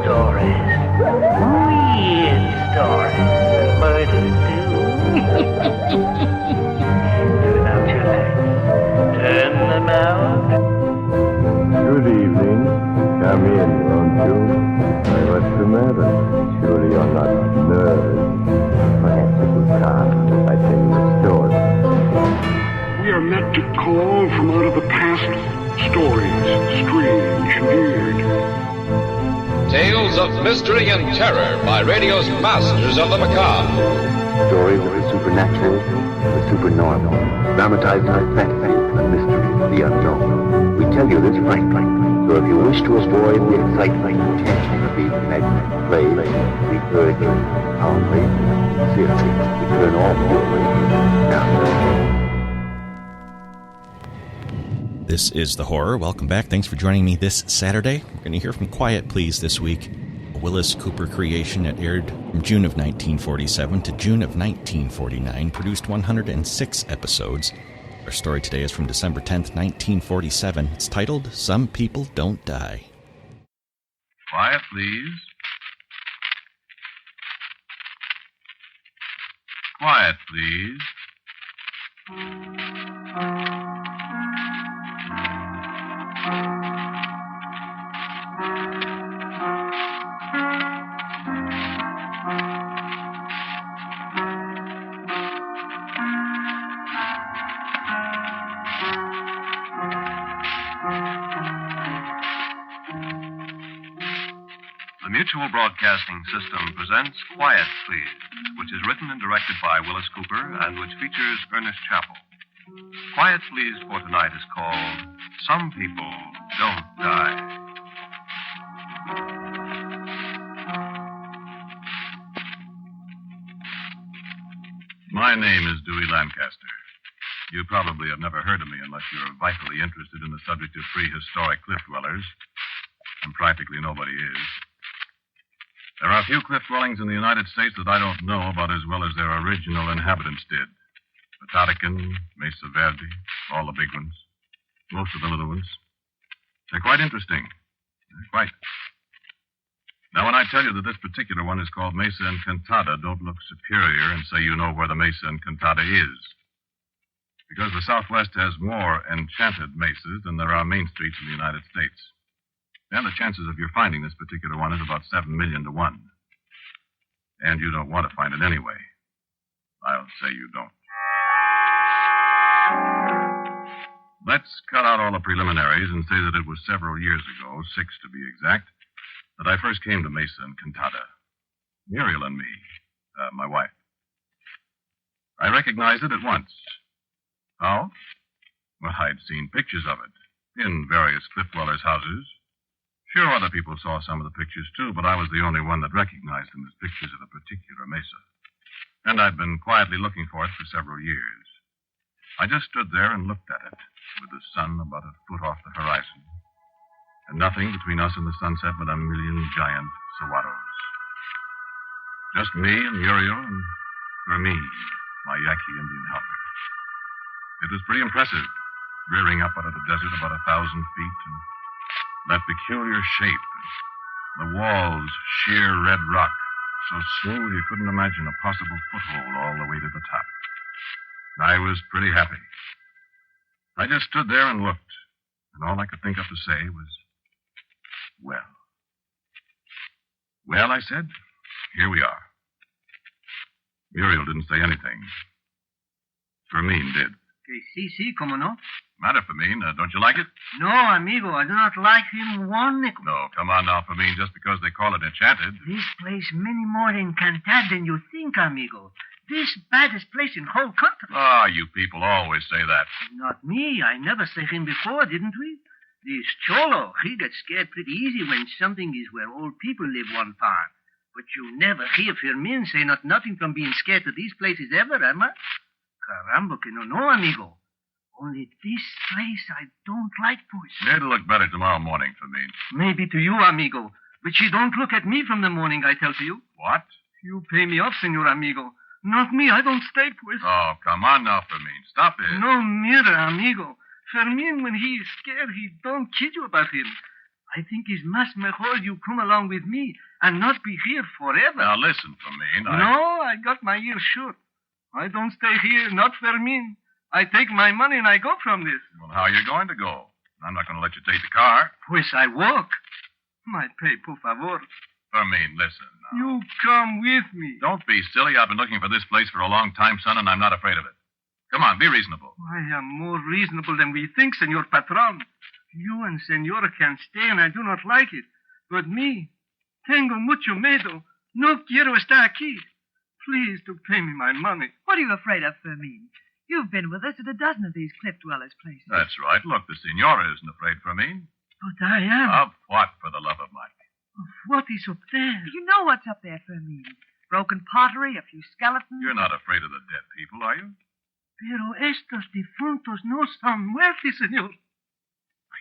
Stories. Weird stories. Murders, too. Turn out your lights. Turn them out. Good evening. Come in, won't you? Why, what's the matter? Surely you're not nervous. Perhaps it will calm if I tell you a story. We are meant to call from out of the past stories, strange and weird. Tales of mystery and terror by radio's masters of the macabre. Stories of the supernatural, the supernormal, dramatized like fantasy, the mystery, the unknown. We tell you this frankly, so if you wish to avoid the excitement and tension of these imaginary plays, we urge you, calmly, sincerely, to turn off your radio now. This is The Horror. Welcome back. Thanks for joining me this Saturday. We're going to hear from Quiet Please this week, a Willis Cooper creation that aired from June of 1947 to June of 1949, produced 106 episodes. Our story today is from December 10th, 1947. It's titled, Some People Don't Die. Quiet, please. Quiet, please. The Mutual Broadcasting System presents Quiet, Please, which is written and directed by Willis Cooper and which features Ernest Chappell. Quiet, Please for tonight is called Some People Don't Die. My name is Dewey Lancaster. You probably have never heard of me unless you're vitally interested in the subject of prehistoric cliff dwellers, and practically nobody is. There are few cliff dwellings in the United States that I don't know about as well as their original inhabitants did. Patatacan, Mesa Verde, all the big ones, most of the little ones. They're quite interesting. Quite. Now, when I tell you that this particular one is called Mesa Encantada, don't look superior and say you know where the Mesa Encantada is. Because the Southwest has more enchanted mesas than there are main streets in the United States. And the chances of your finding this particular one is about 7 million to 1. And you don't want to find it anyway. I'll say you don't. Let's cut out all the preliminaries and say that it was several years ago, 6 to be exact, that I first came to Mesa Encantada. Muriel and me, my wife. I recognized it at once. How? Well, I'd seen pictures of it in various cliff dwellers' houses. Sure, other people saw some of the pictures, too, but I was the only one that recognized them as pictures of a particular mesa. And I'd been quietly looking for it for several years. I just stood there and looked at it, with the sun about a foot off the horizon, and nothing between us and the sunset but a million giant saguaros. Just me and Muriel and Fermin, my Yaqui Indian helper. It was pretty impressive, rearing up out of the desert about 1,000 feet, and that peculiar shape, the walls sheer red rock, so smooth you couldn't imagine a possible foothold all the way to the top. I was pretty happy. I just stood there and looked, and all I could think of to say was, well. Well, I said, here we are. Muriel didn't say anything. Fermin did. Sí, como no. Matter, Fermin, don't you like it? No, amigo, I do not like him one nickel. No, come on now, Fermin, just because they call it enchanted. This place many more encantado than you think, amigo. This baddest place in whole country. Ah, you people always say that. Not me. I never say him before, didn't we? This Cholo, he gets scared pretty easy when something is where old people live one time. But you never hear Fermin say nothing from being scared to these places ever, am I? Caramba, que no, amigo. Only this place I don't like, pues. It'll look better tomorrow morning, Fermin. Maybe to you, amigo. But she don't look at me from the morning, I tell to you. What? You pay me off, senor amigo. Not me, I don't stay, pues. Oh, come on now, Fermin. Stop it. No, mira, amigo. Fermin, when he is scared, he don't kid you about him. I think it's much mejor you come along with me and not be here forever. Now, listen, Fermin. No, I got my ears shut. I don't stay here, not Fermin. I take my money and I go from this. Well, how are you going to go? I'm not going to let you take the car. Pues I walk. My pay, por favor. Fermin, listen. Now. You come with me. Don't be silly. I've been looking for this place for a long time, son, and I'm not afraid of it. Come on, be reasonable. I am more reasonable than we think, Senor Patron. You and Senora can stay, and I do not like it. But me, tengo mucho miedo. No quiero estar aquí. Please to pay me my money. What are you afraid of, Fermin? You've been with us at a dozen of these cliff dwellers' places. That's right. Look, the senora isn't afraid, Fermin. But I am. Of what, for the love of Mike? Of what is up there? You know what's up there, Fermin. Broken pottery, a few skeletons. You're not afraid of the dead people, are you? Pero estos difuntos no son muertos, senor.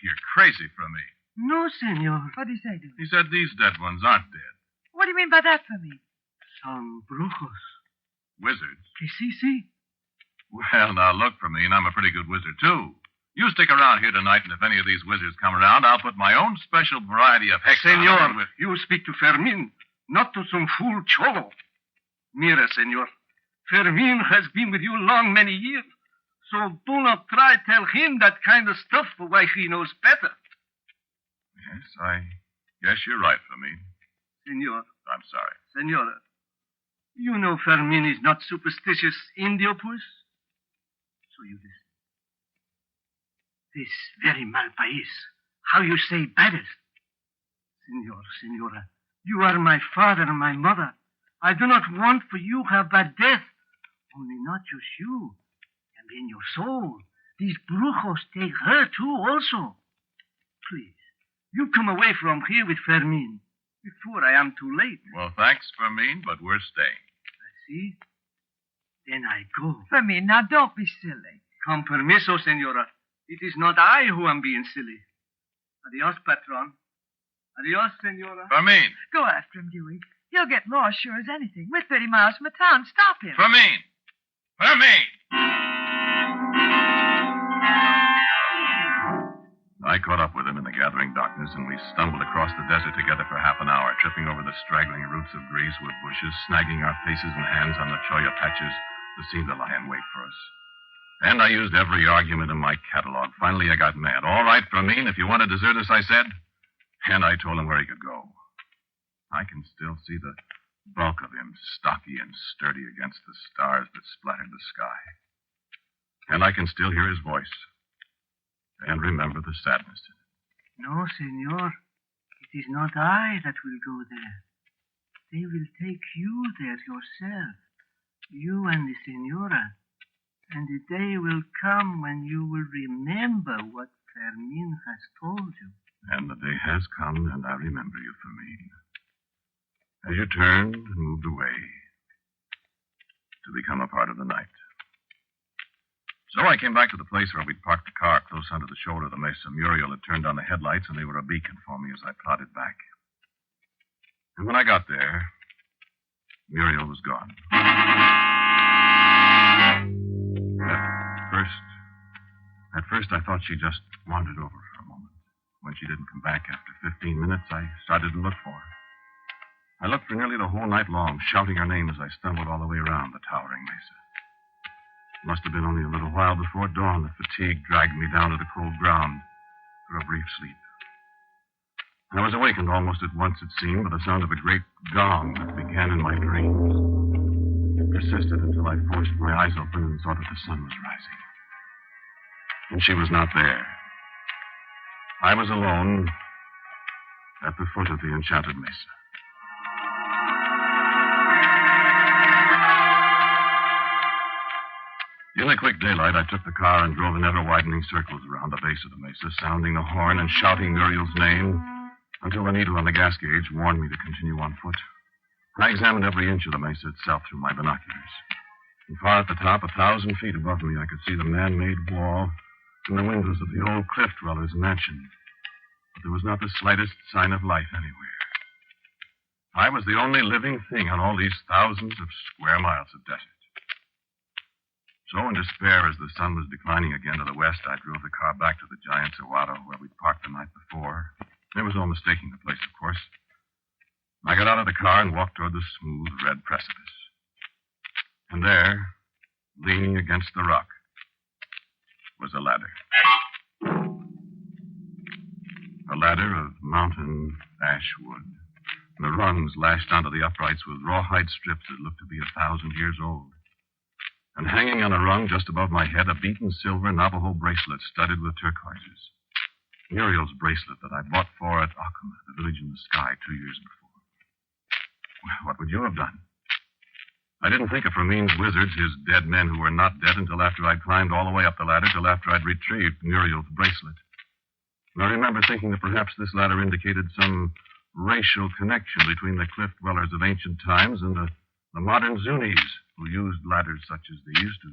You're crazy, Fermin. No, senor. What did he say to you? He said these dead ones aren't dead. What do you mean by that, Fermin? Son brujos. Wizards. Que sí. Well, now look, Fermin, I'm a pretty good wizard, too. You stick around here tonight, and if any of these wizards come around, I'll put my own special variety of hex on Senor, them with... you speak to Fermin, not to some fool cholo. Mira, senor. Fermin has been with you long many years, so do not try tell him that kind of stuff for why he knows better. Yes, I guess you're right, Fermin. Senor. I'm sorry. Senora, you know Fermin is not superstitious Indio puss? So you listen. This very mal país. How you say baddest? Senora, you are my father and my mother. I do not want for you have bad death. Only not just you. And in your soul, these brujos take her too also. Please, you come away from here with Fermin before I am too late. Well, thanks, Fermin, but we're staying. I see. Then I go. Fermin, now don't be silly. Con permiso, senora. It is not I who am being silly. Adios, patron. Adios, senora. Fermin! Go after him, Dewey. He'll get lost sure as anything. We're 30 miles from the town. Stop him. Fermin! Fermin! I caught up with him in the gathering darkness, and we stumbled across the desert together for half an hour, tripping over the straggling roots of greasewood bushes, snagging our faces and hands on the cholla patches that seemed to lie in wait for us. And I used every argument in my catalog. Finally, I got mad. All right, Fermin, if you want to desert us, I said. And I told him where he could go. I can still see the bulk of him, stocky and sturdy against the stars that splattered the sky. And I can still hear his voice. And remember the sadness in it. No, senor. It is not I that will go there. They will take you there yourself. You and the senora. And the day will come when you will remember what Fermin has told you. And the day has come, and I remember you, Fermin. As you turned and moved away to become a part of the night. So I came back to the place where we'd parked the car close under the shoulder of the mesa. Muriel had turned on the headlights, and they were a beacon for me as I plodded back. And when I got there, Muriel was gone. At first, I thought she just wandered over for a moment. When she didn't come back after 15 minutes, I started to look for her. I looked for nearly the whole night long, shouting her name as I stumbled all the way around the towering mesa. It must have been only a little while before dawn that fatigue dragged me down to the cold ground for a brief sleep. I was awakened almost at once, it seemed, by the sound of a great gong that began in my dreams. It persisted until I forced my eyes open and saw that the sun was rising. And she was not there. I was alone at the foot of the enchanted mesa. In the quick daylight, I took the car and drove in ever-widening circles around the base of the mesa, sounding the horn and shouting Muriel's name until the needle on the gas gauge warned me to continue on foot. I examined every inch of the mesa itself through my binoculars. And far at the top, 1,000 feet above me, I could see the man-made wall and the windows of the old cliff dweller's mansion. But there was not the slightest sign of life anywhere. I was the only living thing on all these thousands of square miles of desert. So, in despair, as the sun was declining again to the west, I drove the car back to the giant saguaro where we'd parked the night before. There was no mistaking the place, of course. I got out of the car and walked toward the smooth red precipice. And there, leaning against the rock, was a ladder. A ladder of mountain ash wood. The rungs lashed onto the uprights with rawhide strips that looked to be 1,000 years old. And hanging on a rung just above my head, a beaten silver Navajo bracelet studded with turquoises. Muriel's bracelet that I bought for at Acoma, the village in the sky, 2 years before. Well, what would you have done? I didn't think of Fermin's wizards, his dead men who were not dead, until after I'd climbed all the way up the ladder, till after I'd retrieved Muriel's bracelet. And I remember thinking that perhaps this ladder indicated some racial connection between the cliff dwellers of ancient times and the modern Zunis, who used ladders such as these to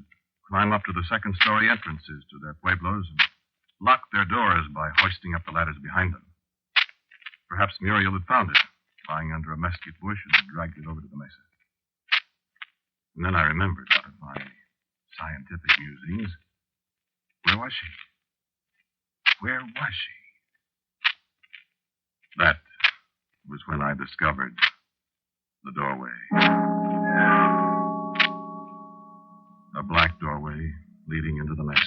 climb up to the second-story entrances to their pueblos and lock their doors by hoisting up the ladders behind them. Perhaps Muriel had found it, lying under a mesquite bush, and had dragged it over to the mesa. And then I remembered, out of my scientific musings, where was she? Where was she? That was when I discovered the doorway. A black doorway leading into the mesa.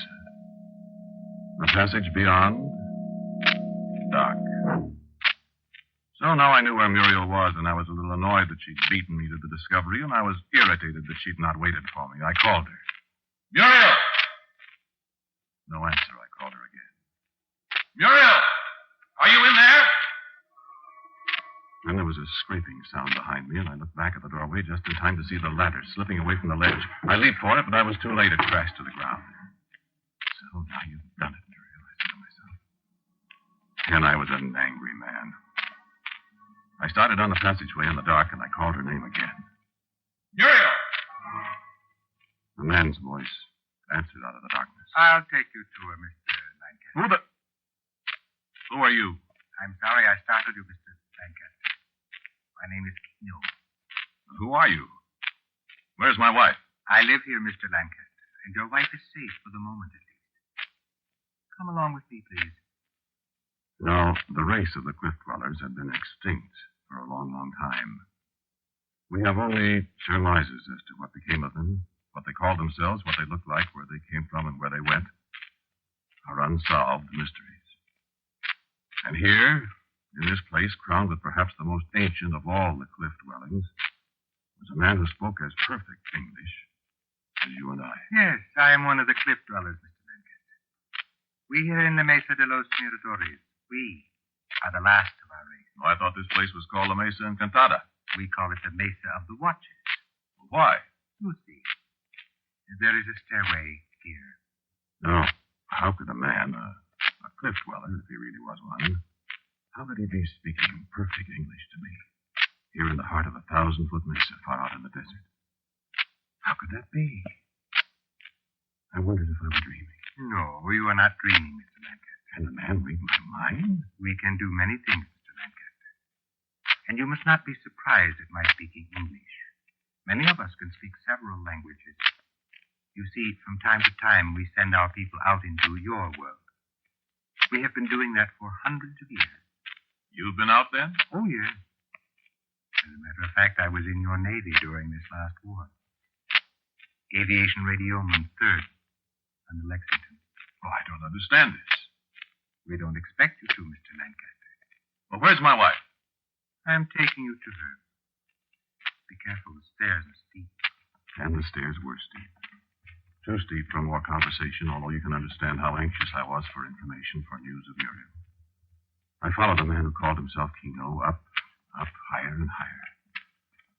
The passage beyond, dark. So now I knew where Muriel was, and I was a little annoyed that she'd beaten me to the discovery, and I was irritated that she'd not waited for me. I called her. Muriel! No answer. I called her again. Muriel! Are you in there? Then there was a scraping sound behind me, and I looked back at the doorway just in time to see the ladder slipping away from the ledge. I leaped for it, but I was too late. It crashed to the ground. So now you've done it, Muriel, I said to myself. And I was an angry man. I started on the passageway in the dark, and I called her name again. Muriel! The man's voice answered out of the darkness. I'll take you to her, Mr. Lancaster. Who are you? I'm sorry I startled you, Mr. Lancaster. My name is Kino. Who are you? Where's my wife? I live here, Mr. Lancaster, and your wife is safe for the moment, at least. Come along with me, please. No, the race of the cliff dwellers had been extinct for a long, long time. We have only surmises as to what became of them, what they called themselves, what they looked like, where they came from, and where they went. Our unsolved mysteries. And here, in this place, crowned with perhaps the most ancient of all the cliff dwellings, was a man who spoke as perfect English as you and I. Yes, I am one of the cliff dwellers, Mr. Lancaster. We here in the Mesa de los Miradores, we are the last of our race. Oh, I thought this place was called La Mesa Encantada. We call it the Mesa of the Watchers. Why? You see, there is a stairway here. No, how could a man, a cliff dweller, if he really was one, how could he be speaking perfect English to me, here in the heart of a 1,000-foot mesa far out in the desert? How could that be? I wondered if I were dreaming. No, you are not dreaming, Mr. Lancaster. Can the man read my mind? We can do many things, Mr. Lancaster. And you must not be surprised at my speaking English. Many of us can speak several languages. You see, from time to time, we send our people out into your world. We have been doing that for hundreds of years. You've been out then? Oh, yes. As a matter of fact, I was in your Navy during this last war. Aviation Radioman 3rd on the Lexington. Oh, I don't understand this. We don't expect you to, Mr. Lancaster. Well, where's my wife? I'm taking you to her. Be careful, the stairs are steep. And the stairs were steep. Too steep for more conversation, although you can understand how anxious I was for information, for news of Muriel. I followed the man who called himself Kino up, higher and higher.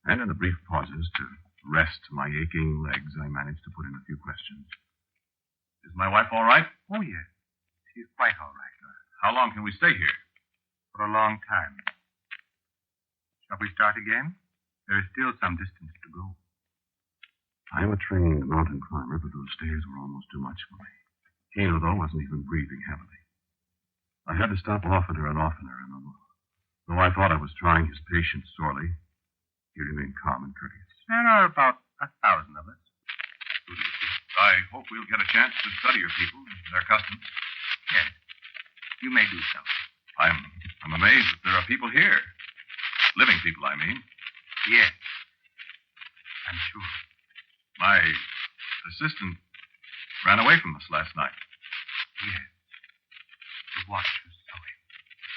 And in the brief pauses to rest my aching legs, I managed to put in a few questions. Is my wife all right? Oh, yes. She's quite all right. How long can we stay here? For a long time. Shall we start again? There is still some distance to go. I am a trained mountain climber, but those stairs were almost too much for me. Kino, though, wasn't even breathing heavily. I had to stop oftener and oftener, and though I thought I was trying his patience sorely, he remained calm and courteous. There are about 1,000 of us. I hope we'll get a chance to study your people, their customs. Yes. You may do so. I'm amazed that there are people here. Living people, I mean. Yes. I'm sure. My assistant ran away from us last night. Yes. The watchers saw him.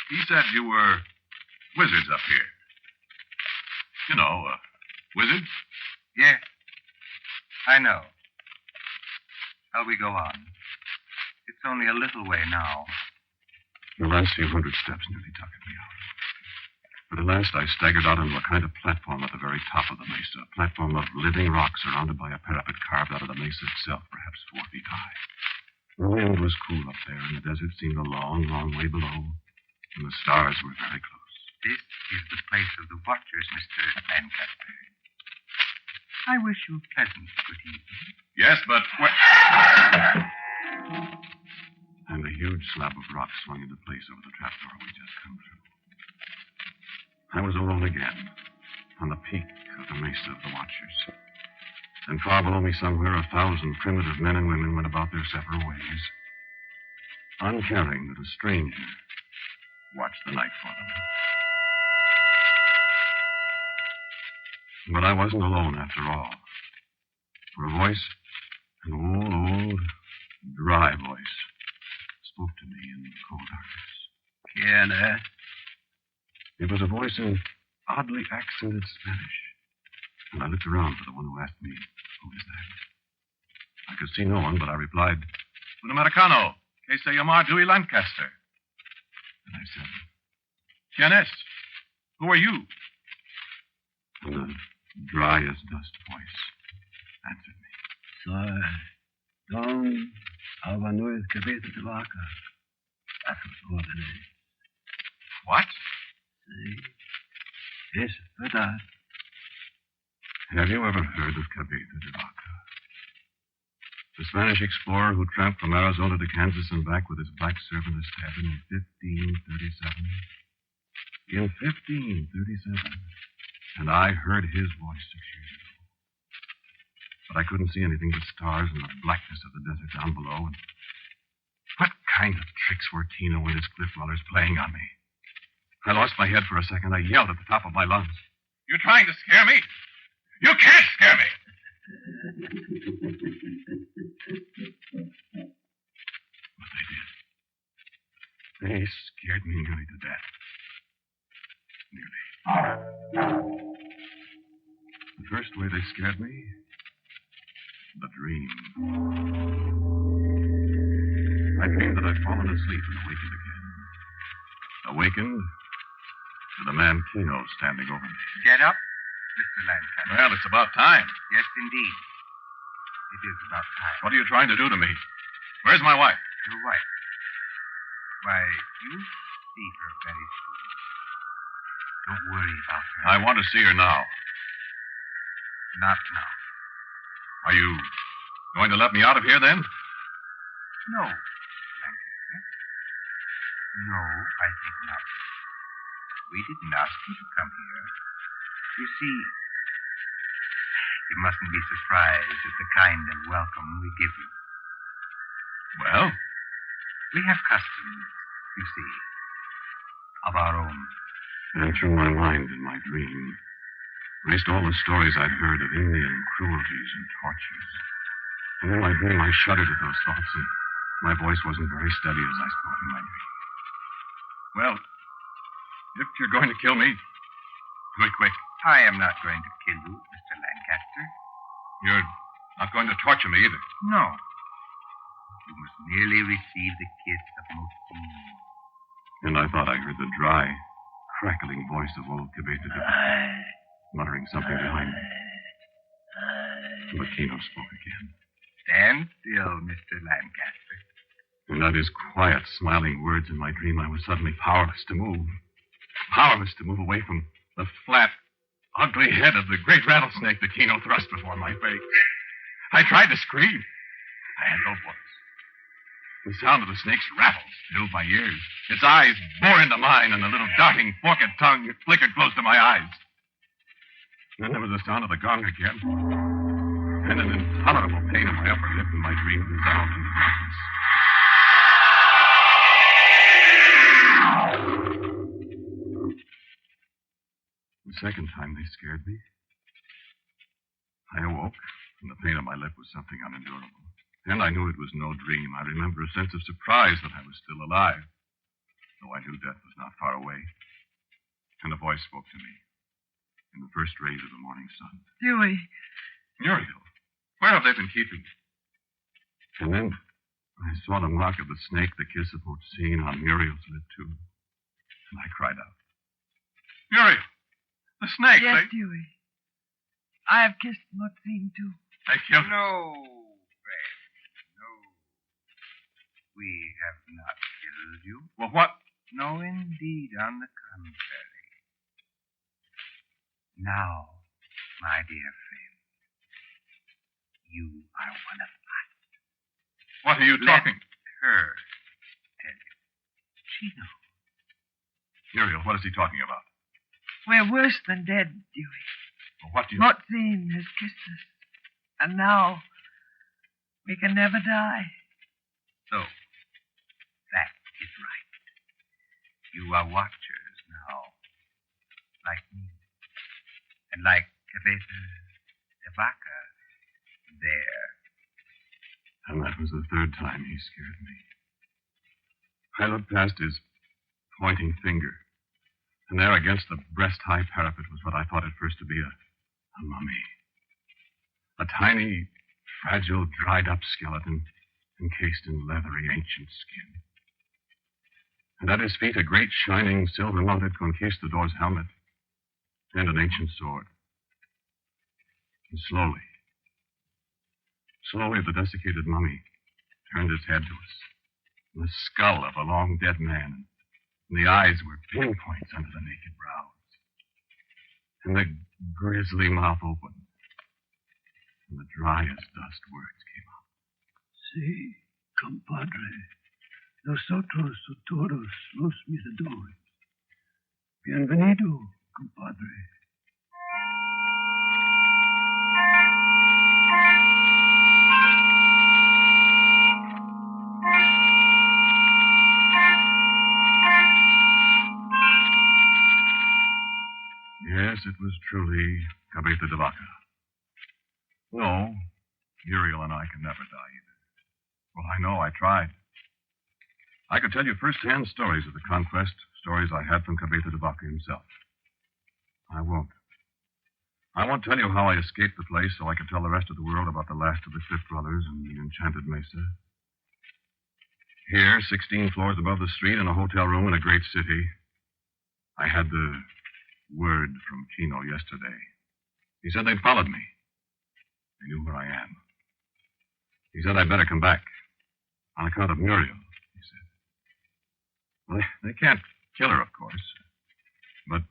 He said you were wizards up here. You know, wizards? Yes. I know. Shall we go on? It's only a little way now. The last few hundred steps nearly took me out. But at last I staggered out onto a kind of platform at the very top of the mesa, a platform of living rock surrounded by a parapet carved out of the mesa itself, perhaps 4 feet high. The wind was cool up there, and the desert seemed a long, long way below, and the stars were very close. This is the place of the watchers, Mr. Lancaster. I wish you a pleasant good evening. Yes, but where... And a huge slab of rock swung into place over the trapdoor we just come through. I was alone again, on the peak of the mesa of the watchers. And far below me somewhere, 1,000 primitive men and women went about their separate ways, uncaring that a stranger watched the night for them. But I wasn't alone after all. For a voice, an old, dry voice, spoke to me in the cold darkness. Kiana? It was a voice in oddly accented Spanish. And I looked around for the one who asked me, who is that? I could see no one, but I replied, Un americano, que se llama Dewey Lancaster. And I said, ¿Quién es? Who are you? And a dry as dust voice answered me. Soy Don Alvanuez Cabeza de Vaca. A sus órdenes. What? Sí. Es verdad. Have you ever heard of Cabeza de Vaca? The Spanish explorer who tramped from Arizona to Kansas and back with his black servant as cabin in 1537. In 1537. And I heard his voice 6 years ago. But I couldn't see anything but stars and the blackness of the desert down below. And what kind of tricks were Tino and his cliff dwellers playing on me? I lost my head for a second. I yelled at the top of my lungs. You're trying to scare me? You can't scare me! But they did. They scared me nearly to death. Nearly. The first way they scared me, the dream. I dreamed that I'd fallen asleep and awakened again. Awakened with a man Kino standing over me. Get up, Mr. Lancaster. Well, it's about time. Yes, indeed. It is about time. What are you trying to do to me? Where's my wife? Your wife? Why, you'll see her very soon. Don't worry about her. I want to see her now. Not now. Are you going to let me out of here, then? No, Lancaster. No, I think not. We didn't ask you to come here. You see, you mustn't be surprised at the kind of welcome we give you. Well? We have customs, you see, of our own. And through my mind in my dream raced all the stories I'd heard of Indian cruelties and tortures. And in my dream I shuddered at those thoughts, and my voice wasn't very steady as I spoke in my dream. Well, if you're going to kill me, do it quick. I am not going to kill you, Mr. Lancaster. You're not going to torture me either. No. You must merely receive the kiss of most beings. And I thought I heard the dry, crackling voice of old Cabeza de Vaca, muttering something behind me. But Kino spoke again. Stand still, Mr. Lancaster. And at his quiet, smiling words in my dream, I was suddenly powerless to move. Powerless to move away from the flat, ugly head of the great rattlesnake that Kino thrust before my face. I tried to scream. I had no voice. The sound of the snake's rattles filled my ears. Its eyes bore into mine, and the little darting, forked tongue flickered close to my eyes. Then there was the sound of the gong again. and an intolerable pain in my upper lip, and my dream dissolved into darkness. The second time they scared me. I awoke, and the pain on my lip was something unendurable. And I knew it was no dream. I remember a sense of surprise that I was still alive, though I knew death was not far away. And a voice spoke to me in the first rays of the morning sun. Dewey. Muriel, where have they been keeping you? And then I saw the mark of the snake, the kiss of Otsine on Muriel's lip, too. And I cried out. Muriel! The snake! Yes, Dewey. I have kissed Otsine, too. They killed her. No, friend. No. We have not killed you. Well, what? No, indeed, on the contrary. Now, my dear friend, you are one of us. What are you talking? Let her tell you. She knows. Muriel, what is he talking about? We're worse than dead, Dewey. Well, what do you... Otsine has kissed us. And now, we can never die. So, that is right. You are watchers now, like me. And like Cabeza de Vaca, there. And that was the third time he scared me. I looked past his pointing finger, and there against the breast-high parapet was what I thought at first to be a mummy. A tiny, fragile, dried-up skeleton encased in leathery, ancient skin. And at his feet, a great, shining, silver-mounted conquistador's helmet and an ancient sword. And slowly, the desiccated mummy turned its head to us. The skull of a long-dead man, and the eyes were pinpoints under the naked brows. And the grisly mouth opened, and the dry as dust words came out. Sí, compadre. Nosotros todos los miradores. Bienvenido, compadre. Yes, it was truly Cabeza de Vaca. No, Muriel and I can never die either. Well, I know, I tried. I could tell you first-hand stories of the conquest, stories I had from Cabeza de Vaca himself. I won't. I won't tell you how I escaped the place so I could tell the rest of the world about the last of the Cliff Brothers and the enchanted mesa. Here, 16 floors above the street in a hotel room in a great city, I had the word from Kino yesterday. He said they'd followed me. They knew where I am. He said I'd better come back. On account of Muriel, he said. Well, they can't kill her, of course. But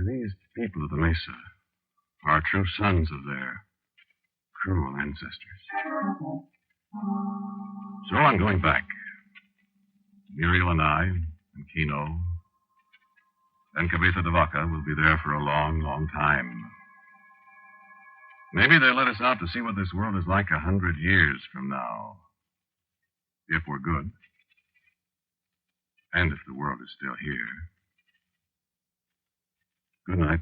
these people of the Mesa are true sons of their cruel ancestors. So I'm going back. Muriel and I, and Kino, and Cabeza de Vaca will be there for a long, long time. Maybe they'll let us out to see what this world is like 100 years from now. If we're good. And if the world is still here. Good night.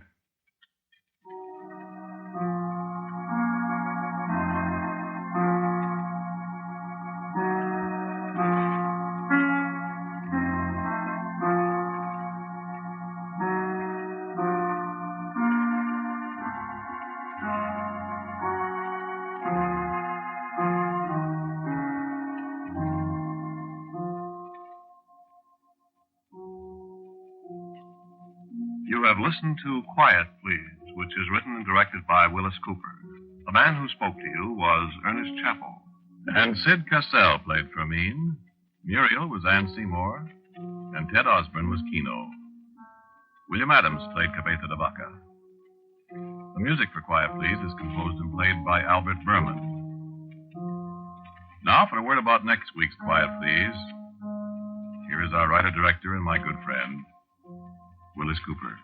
You have listened to Quiet, Please, which is written and directed by Willis Cooper. The man who spoke to you was Ernest Chappell. And Sid Cassell played Fermine. Muriel was Anne Seymour. And Ted Osborne was Kino. William Adams played Cabeza de Vaca. The music for Quiet, Please is composed and played by Albert Berman. Now for a word about next week's Quiet, Please. Here is our writer-director and my good friend, Willis Cooper.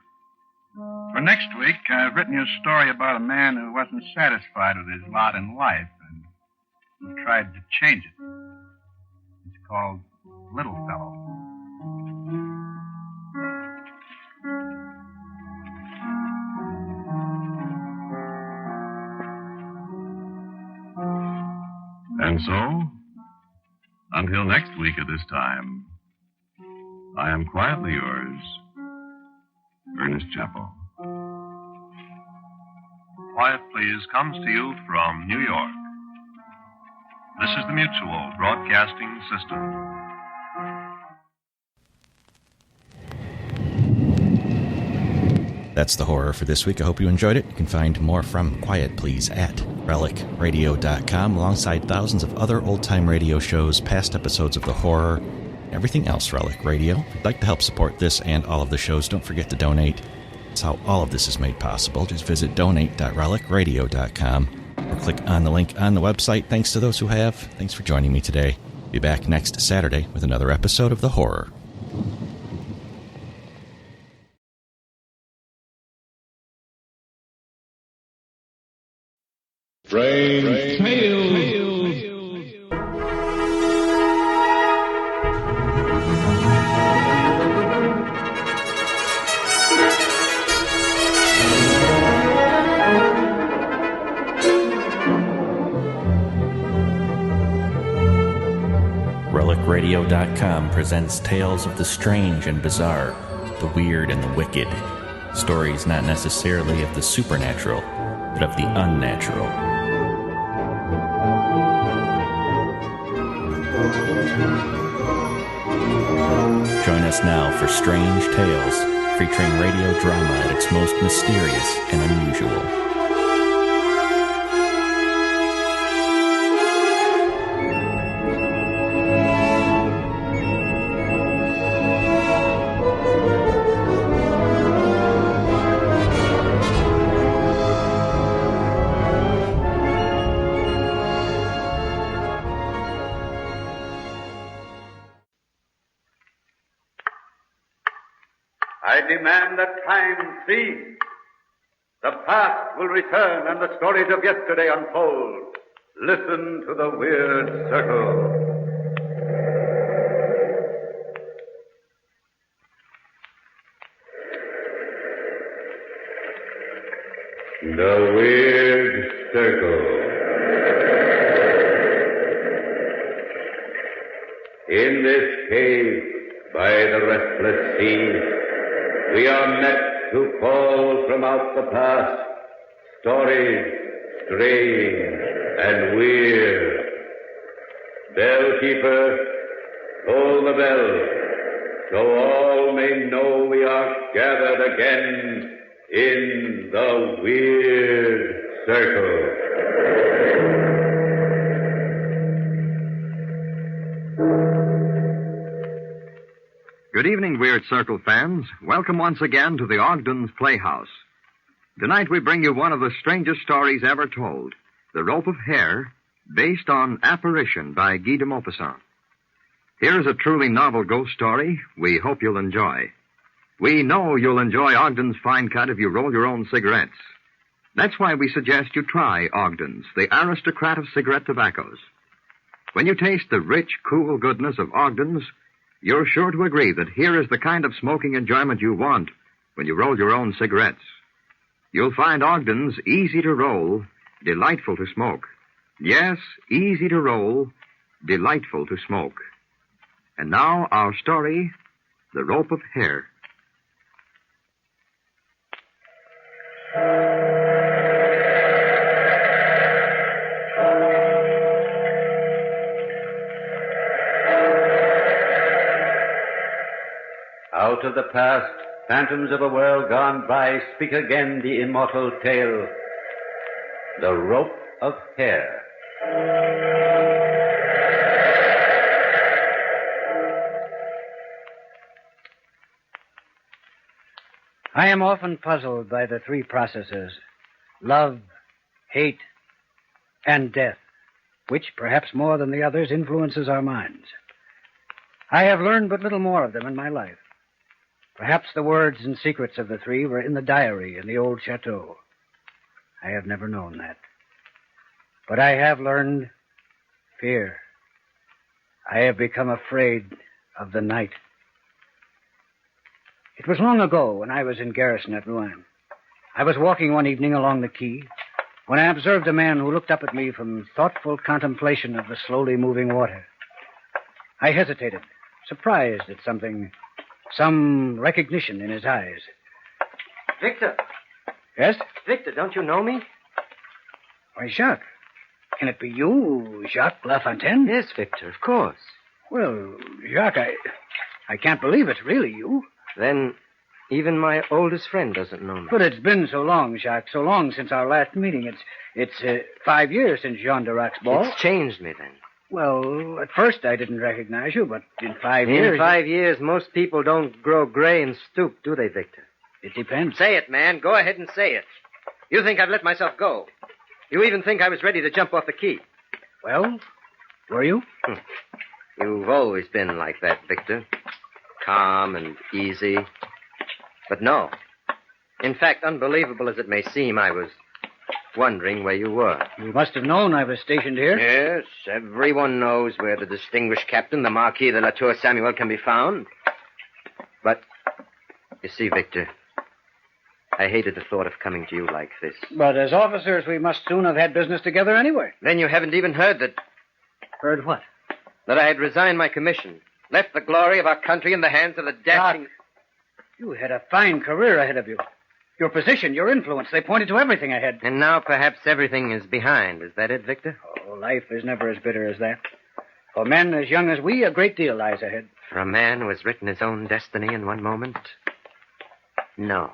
For next week, I've written you a story about a man who wasn't satisfied with his lot in life and who tried to change it. It's called Little Fellow. And so, until next week at this time, I am quietly yours, Ernest Chappell. Quiet Please comes to you from New York. This is the Mutual Broadcasting System. That's the horror for this week. I hope you enjoyed it. You can find more from Quiet Please at relicradio.com, alongside thousands of other old-time radio shows, past episodes of the horror, everything else Relic Radio. If you'd like to help support this and all of the shows, don't forget to donate. That's how all of this is made possible. Just visit donate.relicradio.com or click on the link on the website. Thanks to those who have. Thanks for joining me today. Be back next Saturday with another episode of The Horror. Strange Tales. RelicRadio.com presents tales of the strange and bizarre, the weird and the wicked. Stories not necessarily of the supernatural, but of the unnatural. Join us now for Strange Tales, featuring radio drama at its most mysterious and unusual. I demand that time cease. The past will return and the stories of yesterday unfold. Listen to the weird circle. The weird circle. In this cave by the restless sea, we are met to call from out the past stories strange and weird. Bellkeeper, toll the bell, so all may know we are gathered again in the weird circle. Good evening, Weird Circle fans. Welcome once again to the Ogden's Playhouse. Tonight we bring you one of the strangest stories ever told, The Rope of Hair, based on Apparition by Guy de Maupassant. Here is a truly novel ghost story we hope you'll enjoy. We know you'll enjoy Ogden's Fine Cut if you roll your own cigarettes. That's why we suggest you try Ogden's, the aristocrat of cigarette tobaccos. When you taste the rich, cool goodness of Ogden's, you're sure to agree that here is the kind of smoking enjoyment you want when you roll your own cigarettes. You'll find Ogden's easy to roll, delightful to smoke. Yes, easy to roll, delightful to smoke. And now our story, The Rope of Hair. Out of the past, phantoms of a world gone by, speak again the immortal tale, The Rope of Hair. I am often puzzled by the three processes, love, hate, and death, which, perhaps more than the others, influences our minds. I have learned but little more of them in my life. Perhaps the words and secrets of the three were in the diary in the old chateau. I have never known that. But I have learned fear. I have become afraid of the night. It was long ago when I was in garrison at Rouen. I was walking one evening along the quay when I observed a man who looked up at me from thoughtful contemplation of the slowly moving water. I hesitated, surprised at something, some recognition in his eyes. Victor. Yes? Victor, don't you know me? Why, Jacques. Can it be you, Jacques Lafontaine? Yes, Victor, of course. Well, Jacques, I can't believe it's really you. Then even my oldest friend doesn't know me. But it's been so long, Jacques, so long since our last meeting. It's 5 years since Jean d'Arc's ball. It's changed me, then. Well, at first I didn't recognize you, but in 5 years... In 5 years, most people don't grow gray and stoop, do they, Victor? It depends. Say it, man. Go ahead and say it. You think I've let myself go. You even think I was ready to jump off the quay. Well, were you? You've always been like that, Victor. Calm and easy. But no. In fact, unbelievable as it may seem, I was wondering where you were. You must have known I was stationed here. Yes, everyone knows where the distinguished captain, the Marquis de la Tour Samuel, can be found. But, you see, Victor, I hated the thought of coming to you like this. But as officers, we must soon have had business together anyway. Then you haven't even heard that... Heard what? That I had resigned my commission. Left the glory of our country in the hands of the dashing... Doc, you had a fine career ahead of you. Your position, your influence, they pointed to everything ahead. And now perhaps everything is behind. Is that it, Victor? Oh, life is never as bitter as that. For men as young as we, a great deal lies ahead. For a man who has written his own destiny in one moment? No.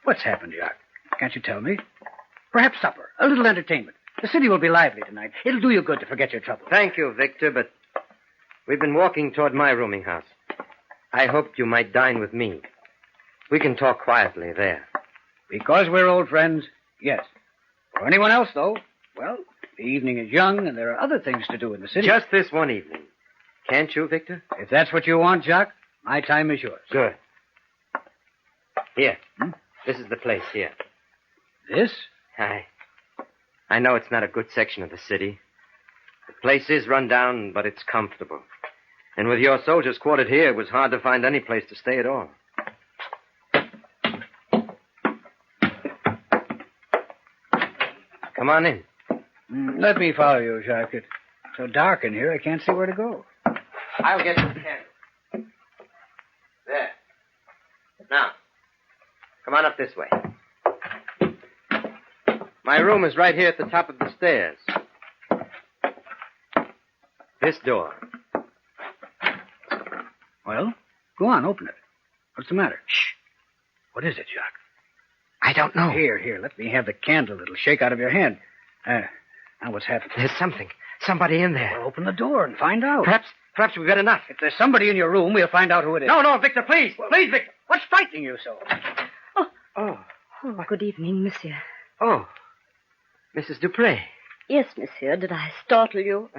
What's happened, Jacques? Can't you tell me? Perhaps supper, a little entertainment. The city will be lively tonight. It'll do you good to forget your trouble. Thank you, Victor, but we've been walking toward my rooming house. I hoped you might dine with me. We can talk quietly there. Because we're old friends, yes. For anyone else, though, well, the evening is young and there are other things to do in the city. Just this one evening. Can't you, Victor? If that's what you want, Jacques, my time is yours. Good. Here. This is the place, here. This? I know it's not a good section of the city. The place is run down, but it's comfortable. And with your soldiers quartered here, it was hard to find any place to stay at all. Come on in. Let me follow you, Jacques. It's so dark in here, I can't see where to go. I'll get you the candle. There. Now, come on up this way. My room is right here at the top of the stairs. This door. Well, go on, open it. What's the matter? Shh. What is it, Jacques? I don't know. Here, let me have the candle. It'll shake out of your hand. Now what's happening? There's somebody in there. Well, open the door and find out. Perhaps we've got enough. If there's somebody in your room, we'll find out who it is. No, Victor, please. Please, Victor. What's frightening you so? Oh, good evening, monsieur. Oh, Mrs. Dupre. Yes, monsieur. Did I startle you?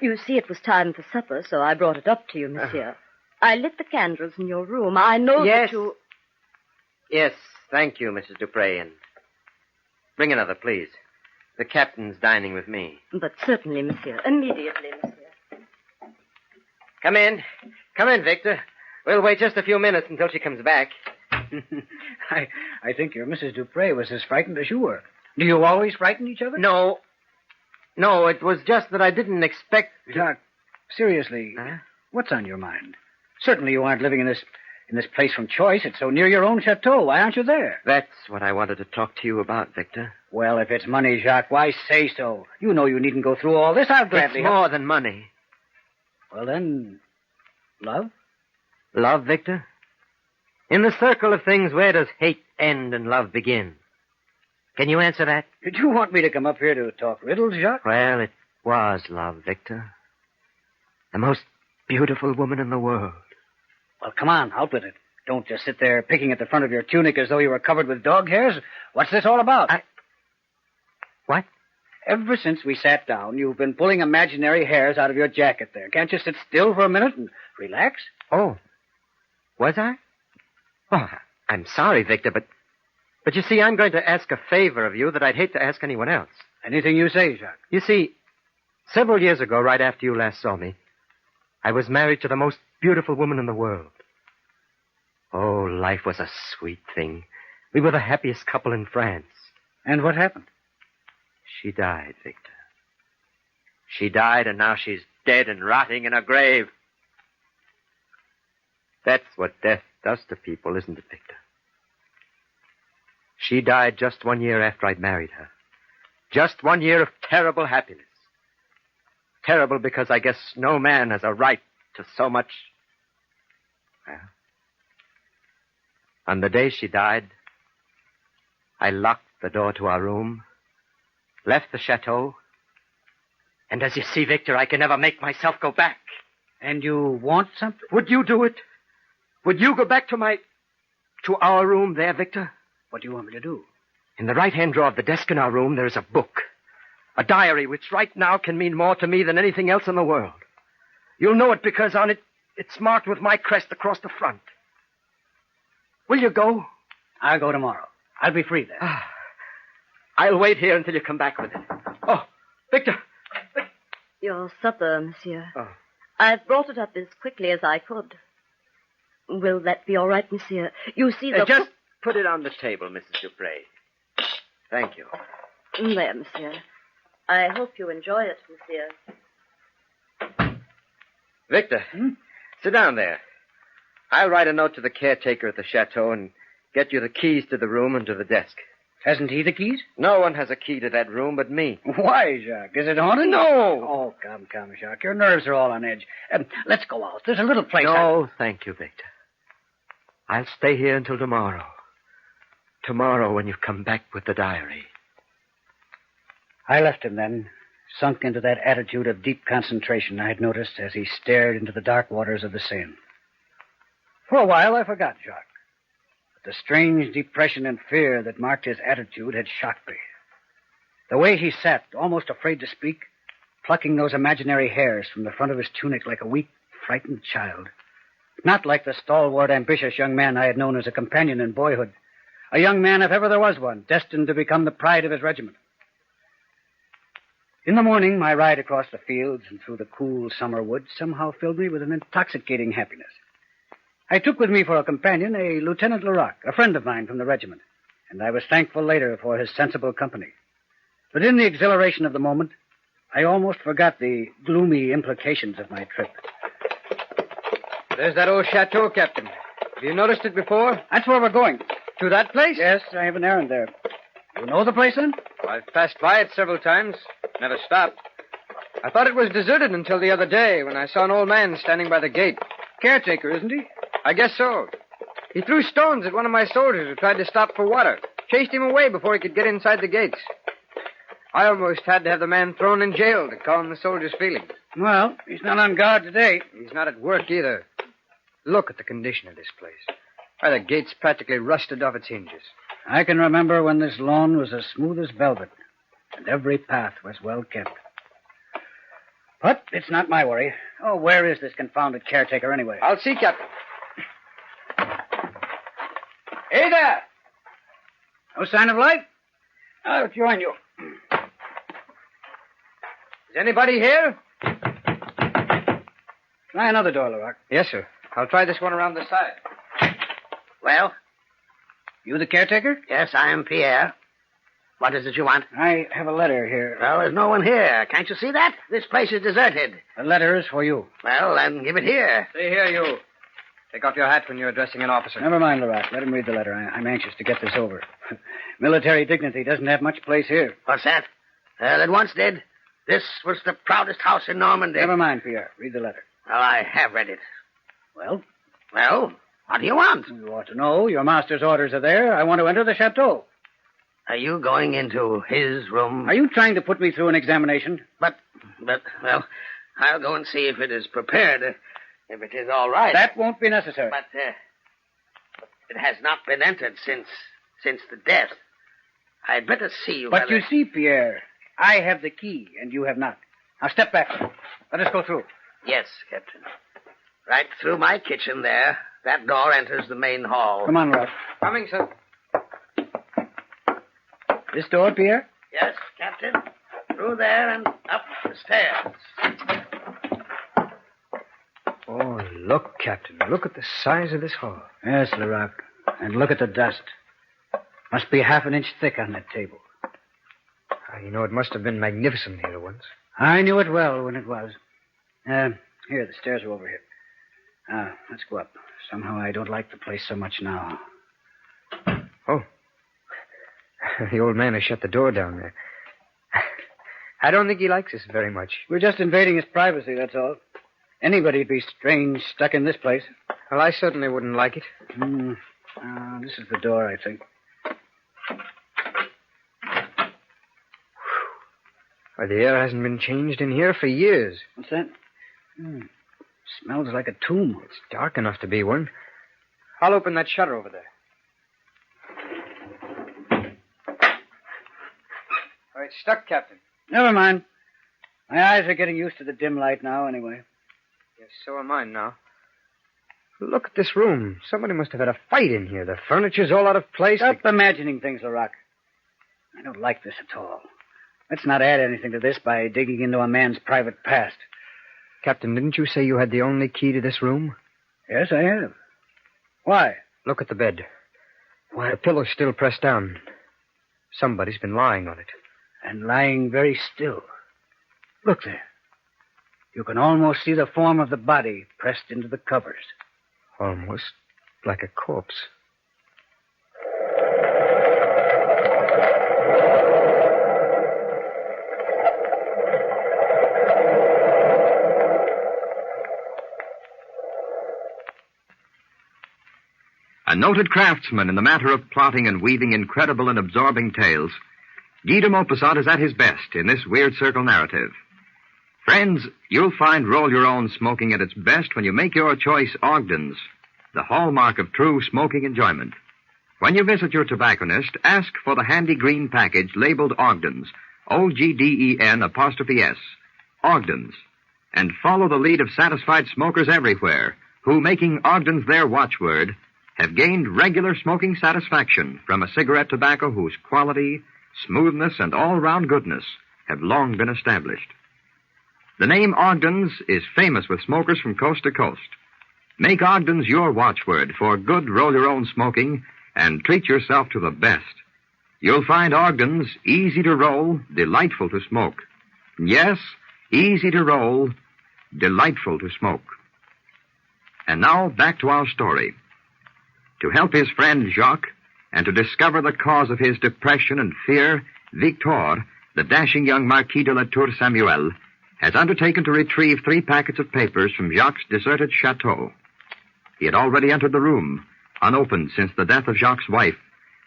You see, it was time for supper, so I brought it up to you, monsieur. I lit the candles in your room. I know that you... Yes, thank you, Mrs. Dupre, and bring another, please. The captain's dining with me. But certainly, monsieur. Immediately, monsieur. Come in. Come in, Victor. We'll wait just a few minutes until she comes back. I think your Mrs. Dupre was as frightened as you were. Do you always frighten each other? No, it was just that I didn't expect... Jacques, seriously, what's on your mind? Certainly you aren't living in this place from choice. It's so near your own chateau. Why aren't you there? That's what I wanted to talk to you about, Victor. Well, if it's money, Jacques, why say so? You know you needn't go through all this. I'll gladly... It's more than money. Well, then, love? Love, Victor? In the circle of things, where does hate end and love begin? Can you answer that? Did you want me to come up here to talk riddles, Jacques? Well, it was love, Victor. The most beautiful woman in the world. Well, come on, out with it. Don't just sit there picking at the front of your tunic as though you were covered with dog hairs. What's this all about? What? Ever since we sat down, you've been pulling imaginary hairs out of your jacket there. Can't you sit still for a minute and relax? Oh. Was I? Oh, I'm sorry, Victor, but you see, I'm going to ask a favor of you that I'd hate to ask anyone else. Anything you say, Jacques. You see, several years ago, right after you last saw me, I was married to the most beautiful woman in the world. Oh, life was a sweet thing. We were the happiest couple in France. And what happened? She died, Victor. She died, and now she's dead and rotting in her grave. That's what death does to people, isn't it, Victor? She died just 1 year after I'd married her. Just 1 year of terrible happiness. Terrible because I guess no man has a right to so much. Well, on the day she died, I locked the door to our room, left the chateau, and as you see, Victor, I can never make myself go back. And you want something? Would you do it? Would you go back to our room there, Victor? What do you want me to do? In the right-hand drawer of the desk in our room, there is a book. A diary which right now can mean more to me than anything else in the world. You'll know it because on it, it's marked with my crest across the front. Will you go? I'll go tomorrow. I'll be free then. I'll wait here until you come back with it. Oh, Victor. Your supper, monsieur. Oh. I've brought it up as quickly as I could. Will that be all right, monsieur? You see the... Just put it on the table, Mrs. Dupre. Thank you. There, monsieur. I hope you enjoy it, monsieur. Victor, sit down there. I'll write a note to the caretaker at the chateau and get you the keys to the room and to the desk. Hasn't he the keys? No one has a key to that room but me. Why, Jacques? Is it haunted? No. Oh, come, Jacques. Your nerves are all on edge. Let's go out. There's a little place... No, thank you, Victor. I'll stay here until tomorrow. Tomorrow when you've come back with the diary. I left him then, sunk into that attitude of deep concentration I had noticed as he stared into the dark waters of the Seine. For a while, I forgot Jacques. But the strange depression and fear that marked his attitude had shocked me. The way he sat, almost afraid to speak, plucking those imaginary hairs from the front of his tunic like a weak, frightened child. Not like the stalwart, ambitious young man I had known as a companion in boyhood. A young man, if ever there was one, destined to become the pride of his regiment. In the morning, my ride across the fields and through the cool summer woods somehow filled me with an intoxicating happiness. I took with me for a companion a Lieutenant Leroc, a friend of mine from the regiment, and I was thankful later for his sensible company. But in the exhilaration of the moment, I almost forgot the gloomy implications of my trip. There's that old chateau, Captain. Have you noticed it before? That's where we're going. To that place? Yes, I have an errand there. You know the place, then? Well, I've passed by it several times. Never stopped. I thought it was deserted until the other day when I saw an old man standing by the gate. Caretaker, isn't he? I guess so. He threw stones at one of my soldiers who tried to stop for water. Chased him away before he could get inside the gates. I almost had to have the man thrown in jail to calm the soldiers' feelings. Well, he's not on guard today. He's not at work either. Look at the condition of this place. Why, the gate's practically rusted off its hinges. I can remember when this lawn was as smooth as velvet, and every path was well kept. But it's not my worry. Oh, where is this confounded caretaker anyway? I'll see, Captain. Hey there! No sign of life? I'll join you. Is anybody here? Try another door, Leroc. Yes, sir. I'll try this one around the side. Well? You the caretaker? Yes, I am Pierre. What is it you want? I have a letter here. Well, there's no one here. Can't you see that? This place is deserted. The letter is for you. Well, then give it here. See here, you. Take off your hat when you're addressing an officer. Never mind, Leroc. Let him read the letter. I'm anxious to get this over. Military dignity doesn't have much place here. What's that? It once did. This was the proudest house in Normandy. Never mind, Pierre. Read the letter. Well, I have read it. Well? Well, what do you want? You ought to know. Your master's orders are there. I want to enter the chateau. Are you going into his room? Are you trying to put me through an examination? But, well, I'll go and see if it is prepared, if it is all right. That won't be necessary. But it has not been entered since the death. I'd better see But whether... you see, Pierre, I have the key, and you have not. Now step back. Let us go through. Yes, Captain. Right through my kitchen there, That door enters the main hall. Come on, Ralph. Coming, sir. This door, Pierre? Yes, Captain. Through there and up the stairs. Oh, look, Captain. Look at the size of this hall. Yes, Leroy. And look at the dust. Must be half an inch thick on that table. You know, it must have been magnificent here once. I knew it well when it was. Here, the stairs are over here. Let's go up. Somehow I don't like the place so much now. Oh. The old man has shut the door down there. I don't think he likes us very much. We're just invading his privacy, that's all. Anybody'd be strange stuck in this place. Well, I certainly wouldn't like it. This is the door, I think. Why, the air hasn't been changed in here for years. What's that? Smells like a tomb. It's dark enough to be one. I'll open that shutter over there. Oh, it's stuck, Captain. Never mind. My eyes are getting used to the dim light now, anyway. Yes, so are mine now. Look at this room. Somebody must have had a fight in here. The furniture's all out of place. Stop imagining things, Leroy. I don't like this at all. Let's not add anything to this by digging into a man's private past. Captain, didn't you say you had the only key to this room? Yes, I have. Why? Look at the bed. Why, the pillow's still pressed down. Somebody's been lying on it. And lying very still. Look there. You can almost see the form of the body pressed into the covers. Almost like a corpse. A noted craftsman in the matter of plotting and weaving incredible and absorbing tales, Guy de Maupassant is at his best in this Weird Circle narrative. Friends, you'll find roll-your-own smoking at its best when you make your choice Ogden's, the hallmark of true smoking enjoyment. When you visit your tobacconist, ask for the handy green package labeled Ogden's, O-G-D-E-N''S, Ogden's, and follow the lead of satisfied smokers everywhere who, making Ogden's their watchword, have gained regular smoking satisfaction from a cigarette tobacco whose quality, smoothness, and all-round goodness have long been established. The name Ogden's is famous with smokers from coast to coast. Make Ogden's your watchword for good roll-your-own smoking and treat yourself to the best. You'll find Ogden's easy to roll, delightful to smoke. Yes, easy to roll, delightful to smoke. And now, back to our story. To help his friend Jacques, and to discover the cause of his depression and fear, Victor, the dashing young Marquis de la Tour Samuel, has undertaken to retrieve 3 packets of papers from Jacques' deserted chateau. He had already entered the room, unopened since the death of Jacques' wife,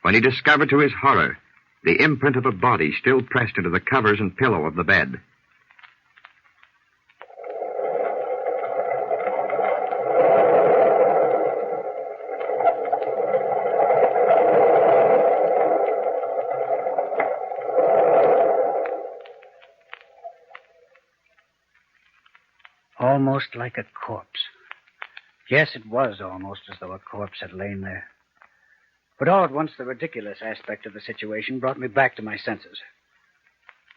when he discovered to his horror the imprint of a body still pressed into the covers and pillow of the bed. Almost like a corpse. Yes, it was almost as though a corpse had lain there. But all at once, the ridiculous aspect of the situation brought me back to my senses.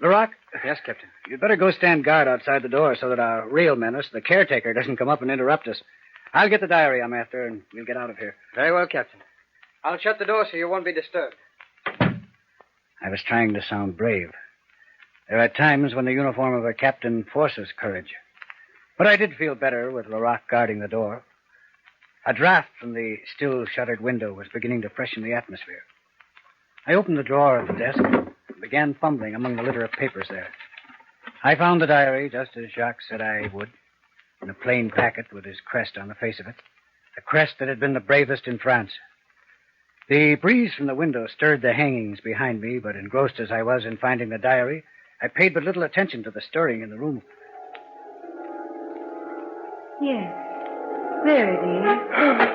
Leroy? Yes, Captain. You'd better go stand guard outside the door so that our real menace, the caretaker, doesn't come up and interrupt us. I'll get the diary I'm after, and we'll get out of here. Very well, Captain. I'll shut the door so you won't be disturbed. I was trying to sound brave. There are times when the uniform of a captain forces courage. But I did feel better with Leroy guarding the door. A draft from the still-shuttered window was beginning to freshen the atmosphere. I opened the drawer of the desk and began fumbling among the litter of papers there. I found the diary, just as Jacques said I would, in a plain packet with his crest on the face of it, a crest that had been the bravest in France. The breeze from the window stirred the hangings behind me, but engrossed as I was in finding the diary, I paid but little attention to the stirring in the room. Yes, there it is.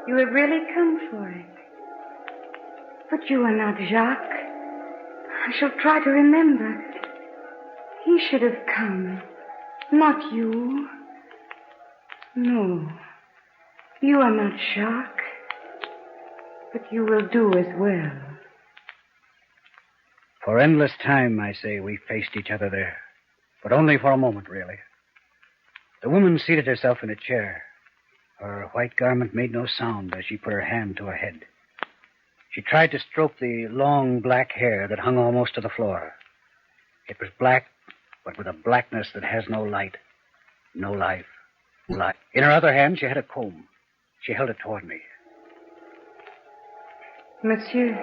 You have really come for it. But you are not Jacques. I shall try to remember. He should have come, not you. No, You are not Jacques, but you will do as well. For endless time, I say, we faced each other there. But only for a moment, really. The woman seated herself in a chair. Her white garment made no sound as she put her hand to her head. She tried to stroke the long black hair that hung almost to the floor. It was black, but with a blackness that has no light, no life. In her other hand, she had a comb. She held it toward me. Monsieur,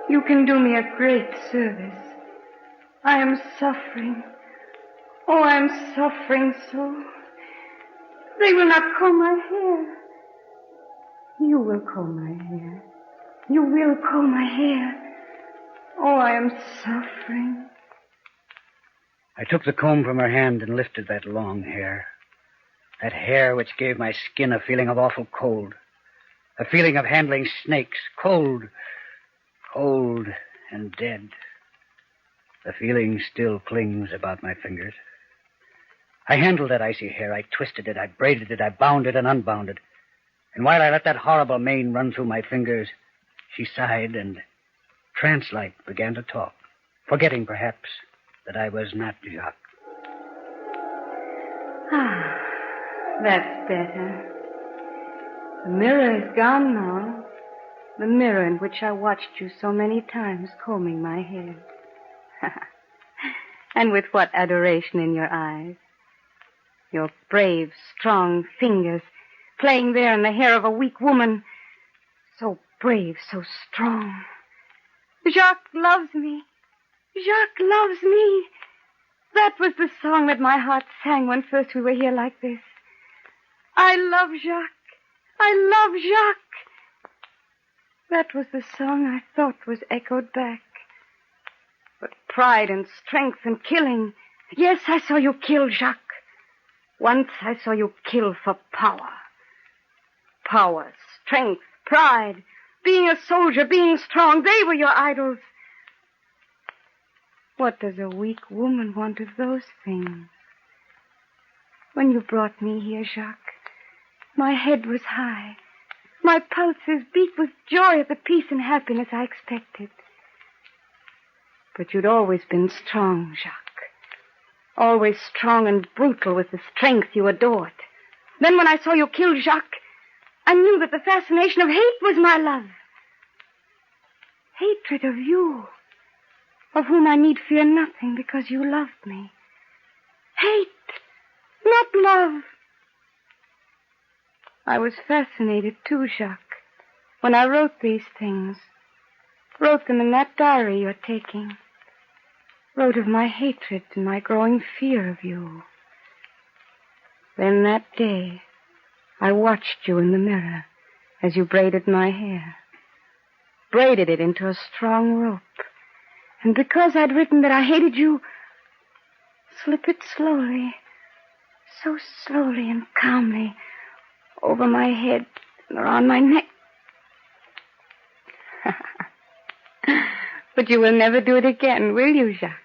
you can do me a great service. I am suffering. Oh, I am suffering so. They will not comb my hair. You will comb my hair. You will comb my hair. Oh, I am suffering. I took the comb from her hand and lifted that long hair. That hair which gave my skin a feeling of awful cold. A feeling of handling snakes. Cold. Cold and dead. The feeling still clings about my fingers. I handled that icy hair. I twisted it. I braided it. I bound it and unbound it. And while I let that horrible mane run through my fingers, she sighed and, trance-like, began to talk, forgetting, perhaps, that I was not Jacques. Ah, that's better. The mirror is gone now. The mirror in which I watched you so many times combing my hair. And with what adoration in your eyes. Your brave, strong fingers playing there in the hair of a weak woman. So brave, so strong. Jacques loves me. Jacques loves me. That was the song that my heart sang when first we were here like this. I love Jacques. I love Jacques. That was the song I thought was echoed back. But pride and strength and killing. Yes, I saw you kill Jacques. Once I saw you kill for power. Power, strength, pride, being a soldier, being strong, they were your idols. What does a weak woman want of those things? When you brought me here, Jacques, my head was high. My pulses beat with joy at the peace and happiness I expected. But you'd always been strong, Jacques. Always strong and brutal with the strength you adored. Then when I saw you kill Jacques, I knew that the fascination of hate was my love. Hatred of you, of whom I need fear nothing because you loved me. Hate, not love. I was fascinated too, Jacques, when I wrote these things. Wrote them in that diary you're taking. Wrote of my hatred and my growing fear of you. Then that day, I watched you in the mirror as you braided my hair. Braided it into a strong rope. And because I'd written that I hated you, slip it slowly, so slowly and calmly, over my head and around my neck. But you will never do it again, will you, Jacques?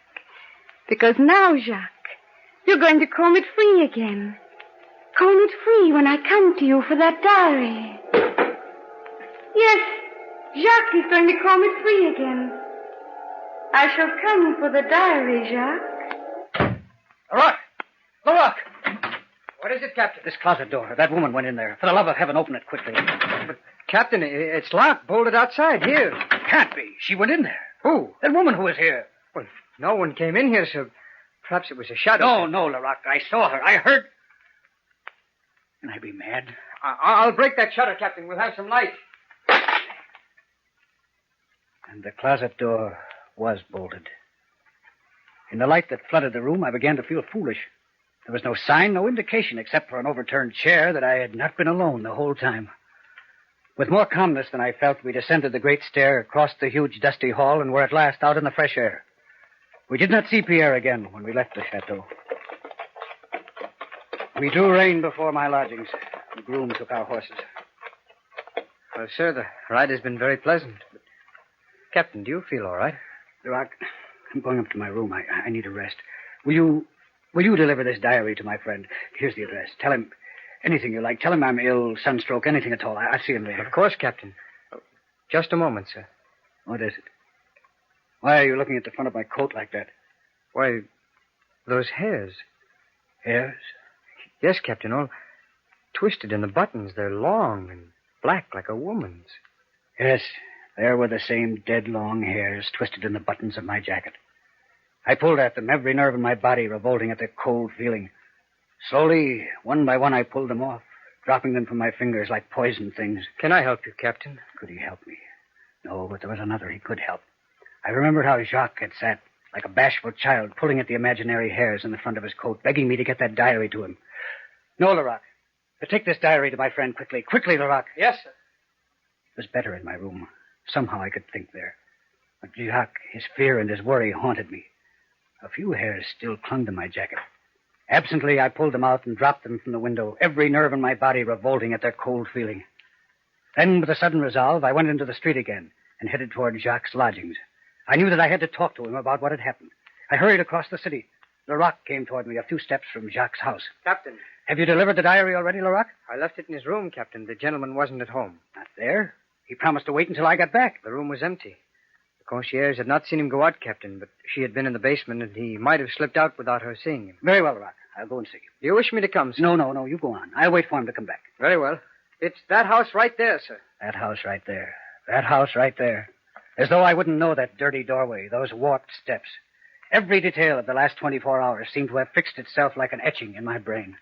Because now, Jacques, you're going to comb it free again. Comb it free when I come to you for that diary. Yes, Jacques is going to comb it free again. I shall come for the diary, Jacques. Laroque! What is it, Captain? This closet door. That woman went in there. For the love of heaven, open it quickly. But, Captain, it's locked, bolted outside here. Can't be. She went in there. Who? That woman who was here. Well, no one came in here, so perhaps it was a shadow. No, Laroque. I saw her. I heard. Can I be mad? I'll break that shutter, Captain. We'll have some light. And the closet door was bolted. In the light that flooded the room, I began to feel foolish. There was no sign, no indication, except for an overturned chair, that I had not been alone the whole time. With more calmness than I felt, we descended the great stair, crossed the huge, dusty hall, and were at last out in the fresh air. We did not see Pierre again when we left the chateau. We drew rein before my lodgings. The groom took our horses. Well, sir, the ride has been very pleasant. But, Captain, do you feel all right? Laroque, I'm going up to my room. I need a rest. Will you deliver this diary to my friend? Here's the address. Tell him Anything you like. Tell him I'm ill, sunstroke, anything at all. I'll see him later. Of course, Captain. Just a moment, sir. What is it? Why are you looking at the front of my coat like that? Why, those hairs. Hairs? Yes, Captain, all twisted in the buttons. They're long and black like a woman's. Yes, there were the same dead long hairs twisted in the buttons of my jacket. I pulled at them, every nerve in my body revolting at the cold feeling. Slowly, one by one, I pulled them off, dropping them from my fingers like poison things. Can I help you, Captain? Could he help me? No, but there was another he could help. I remembered how Jacques had sat like a bashful child, pulling at the imaginary hairs in the front of his coat, begging me to get that diary to him. No, Larocque. Take this diary to my friend quickly. Quickly, Larocque. Yes, sir. It was better in my room. Somehow I could think there. But Jacques, his fear and his worry haunted me. A few hairs still clung to my jacket. Absently, I pulled them out and dropped them from the window, every nerve in my body revolting at their cold feeling. Then, with a sudden resolve, I went into the street again and headed toward Jacques' lodgings. I knew that I had to talk to him about what had happened. I hurried across the city. Larocque came toward me a few steps from Jacques' house. Captain. Have you delivered the diary already, Larocque? I left it in his room, Captain. The gentleman wasn't at home. Not there? He promised to wait until I got back. The room was empty. The concierge had not seen him go out, Captain, but she had been in the basement, and he might have slipped out without her seeing him. Very well, Larocque. I'll go and see him. Do you wish me to come, sir? No. You go on. I'll wait for him to come back. Very well. It's that house right there, sir. That house right there. That house right there. As though I wouldn't know that dirty doorway, those warped steps. Every detail of the last 24 hours seemed to have fixed itself like an etching in my brain.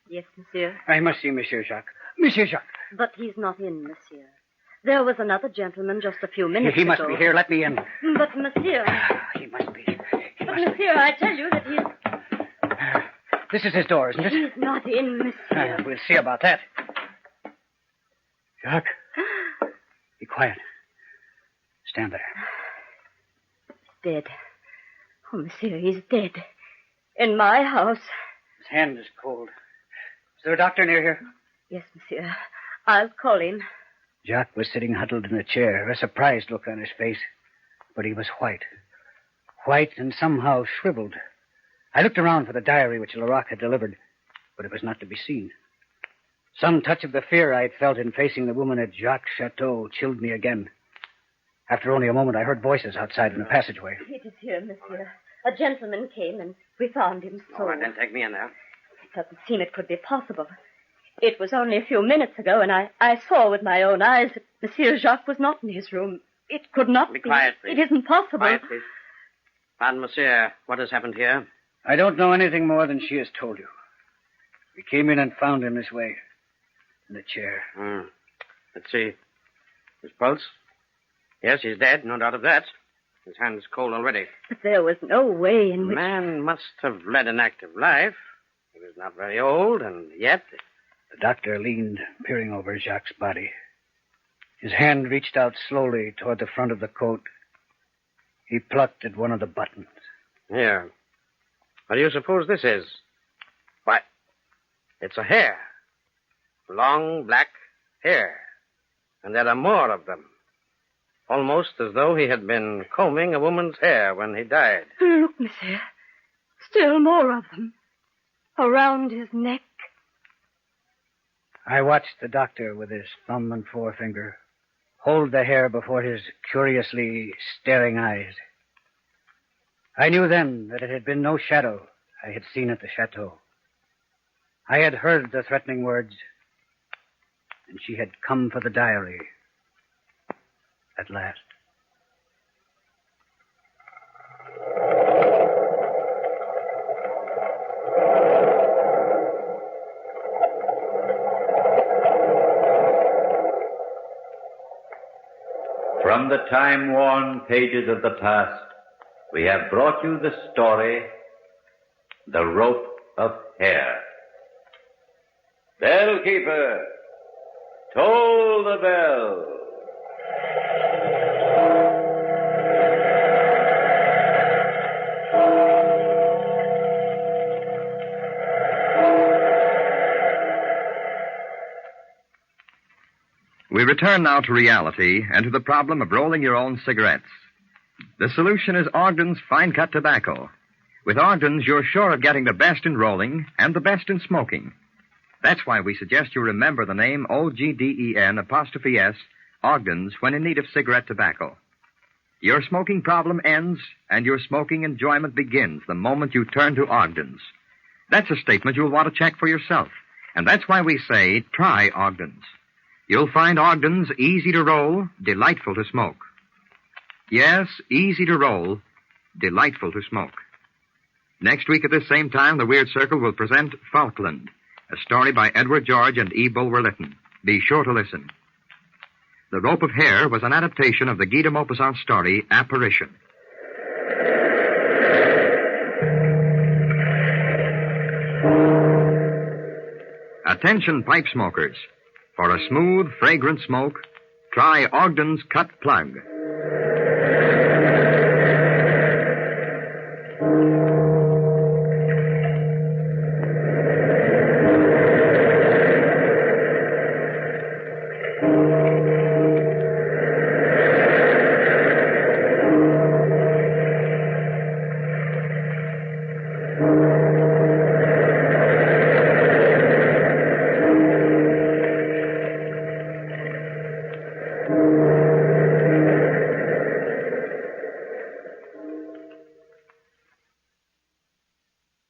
Yes, monsieur. I must see Monsieur Jacques. Monsieur Jacques. But he's not in, monsieur. There was another gentleman just a few minutes ago. He must be here. Let me in. But, monsieur... He must be. Monsieur, I tell you that he's... This is his door, isn't it? He's not in, monsieur. We'll see about that. Jacques. Be quiet. Stand there. Dead. Oh, monsieur, he's dead. In my house. His hand is cold. Is there a doctor near here? Yes, monsieur. I'll call him. Jacques was sitting huddled in a chair, a surprised look on his face. But he was white. White and somehow shriveled. I looked around for the diary which Larocque had delivered, but it was not to be seen. Some touch of the fear I had felt in facing the woman at Jacques' chateau chilled me again. After only a moment, I heard voices outside in the passageway. It is here, monsieur. A gentleman came, and we found him so... All right, then take me in there. It doesn't seem it could be possible. It was only a few minutes ago, and I saw with my own eyes that Monsieur Jacques was not in his room. It could not be. Be quiet, please. It isn't possible. Quiet, please. Pardon, monsieur. What has happened here? I don't know anything more than she has told you. We came in and found him this way. In the chair. Let's see. His pulse? Yes, he's dead, no doubt of that. His hand is cold already. But there was no way in which... The man must have led an active life. He was not very old, and yet... The doctor leaned, peering over Jacques' body. His hand reached out slowly toward the front of the coat. He plucked at one of the buttons. Here. What do you suppose this is? Why, it's a hair. Long, black hair. And there are more of them. Almost as though he had been combing a woman's hair when he died. Look, monsieur. Still more of them. Around his neck. I watched the doctor with his thumb and forefinger hold the hair before his curiously staring eyes. I knew then that it had been no shadow I had seen at the chateau. I had heard the threatening words, and she had come for the diary at last. From the time-worn pages of the past, we have brought you the story, The Rope of Hair. Bellkeeper, toll the bell. We return now to reality and to the problem of rolling your own cigarettes. The solution is Ogden's fine-cut tobacco. With Ogden's, you're sure of getting the best in rolling and the best in smoking. That's why we suggest you remember the name OGDEN''S, Ogden's, when in need of cigarette tobacco. Your smoking problem ends, and your smoking enjoyment begins the moment you turn to Ogden's. That's a statement you'll want to check for yourself, and that's why we say try Ogden's. You'll find Ogden's easy to roll, delightful to smoke. Yes, easy to roll, delightful to smoke. Next week at this same time, the Weird Circle will present Falkland, a story by Edward George and E. Bulwer Lytton. Be sure to listen. The Rope of Hair was an adaptation of the Guy de Maupassant story, Apparition. Attention, pipe smokers. For a smooth, fragrant smoke, try Ogden's Cut Plug.